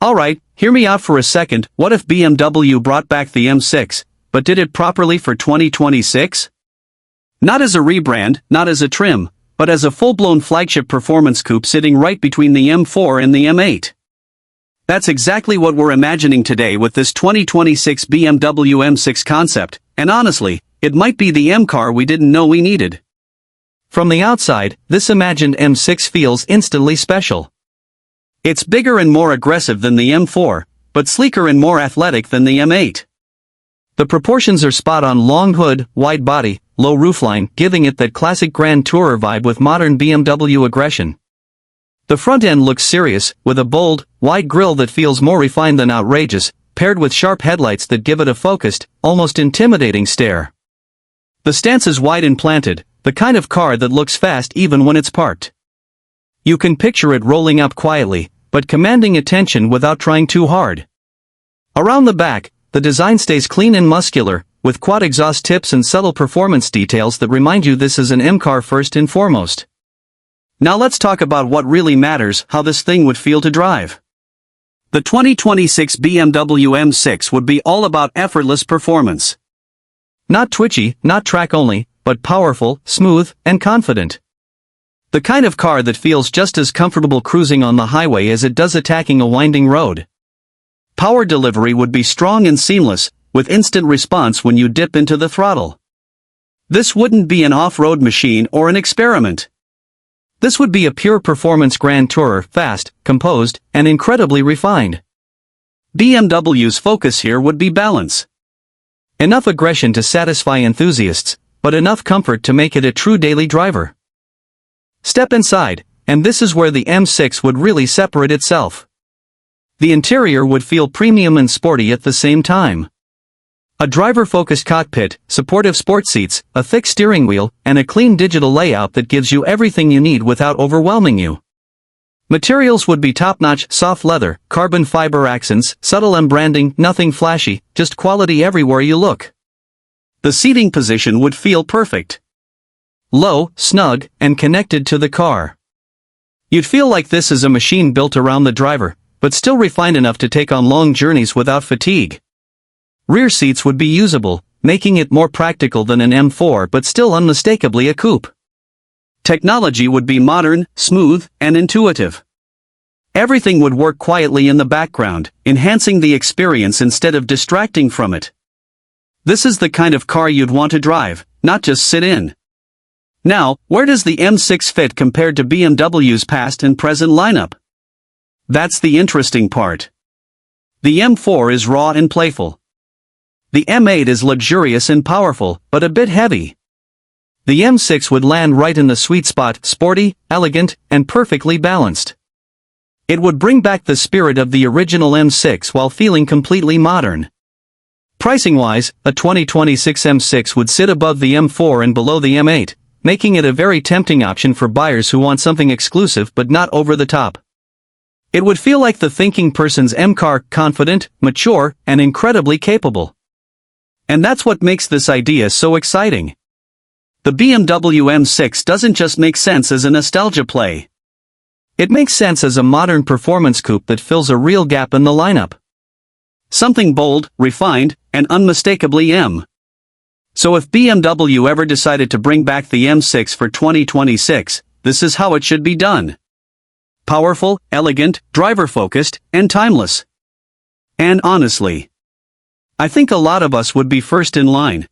Alright, hear me out for a second. What if BMW brought back the M6, but did it properly for 2026? Not as a rebrand, not as a trim, but as a full-blown flagship performance coupe sitting right between the M4 and the M8. That's exactly what we're imagining today with this 2026 BMW M6 concept, and honestly, it might be the M car we didn't know we needed. From the outside, this imagined M6 feels instantly special. It's bigger and more aggressive than the M4, but sleeker and more athletic than the M8. The proportions are spot on: long hood, wide body, low roofline, giving it that classic Grand Tourer vibe with modern BMW aggression. The front end looks serious, with a bold, wide grille that feels more refined than outrageous, paired with sharp headlights that give it a focused, almost intimidating stare. The stance is wide and planted, the kind of car that looks fast even when it's parked. You can picture it rolling up quietly, but commanding attention without trying too hard. Around the back, the design stays clean and muscular, with quad exhaust tips and subtle performance details that remind you this is an M car first and foremost. Now let's talk about what really matters: how this thing would feel to drive. The 2026 BMW M6 would be all about effortless performance. Not twitchy, not track only, but powerful, smooth, and confident. The kind of car that feels just as comfortable cruising on the highway as it does attacking a winding road. Power delivery would be strong and seamless, with instant response when you dip into the throttle. This wouldn't be an off-road machine or an experiment. This would be a pure performance Grand Tourer, fast, composed, and incredibly refined. BMW's focus here would be balance. Enough aggression to satisfy enthusiasts, but enough comfort to make it a true daily driver. Step inside, and this is where the M6 would really separate itself. The interior would feel premium and sporty at the same time. A driver-focused cockpit, supportive sports seats, a thick steering wheel, and a clean digital layout that gives you everything you need without overwhelming you. Materials would be top-notch: soft leather, carbon fiber accents, subtle embranding, nothing flashy, just quality everywhere you look. The seating position would feel perfect. Low, snug, and connected to the car. You'd feel like this is a machine built around the driver, but still refined enough to take on long journeys without fatigue. Rear seats would be usable, making it more practical than an M4 but still unmistakably a coupe. Technology would be modern, smooth, and intuitive. Everything would work quietly in the background, enhancing the experience instead of distracting from it. This is the kind of car you'd want to drive, not just sit in. Now, where does the M6 fit compared to BMW's past and present lineup? That's the interesting part. The M4 is raw and playful. The M8 is luxurious and powerful, but a bit heavy. The M6 would land right in the sweet spot: sporty, elegant, and perfectly balanced. It would bring back the spirit of the original M6 while feeling completely modern. Pricing-wise, a 2026 M6 would sit above the M4 and below the M8, making it a very tempting option for buyers who want something exclusive but not over the top. It would feel like the thinking person's M car: confident, mature, and incredibly capable. And that's what makes this idea so exciting. The BMW M6 doesn't just make sense as a nostalgia play. It makes sense as a modern performance coupe that fills a real gap in the lineup. Something bold, refined, and unmistakably M. So if BMW ever decided to bring back the M6 for 2026, this is how it should be done. Powerful, elegant, driver-focused, and timeless. And honestly, I think a lot of us would be first in line.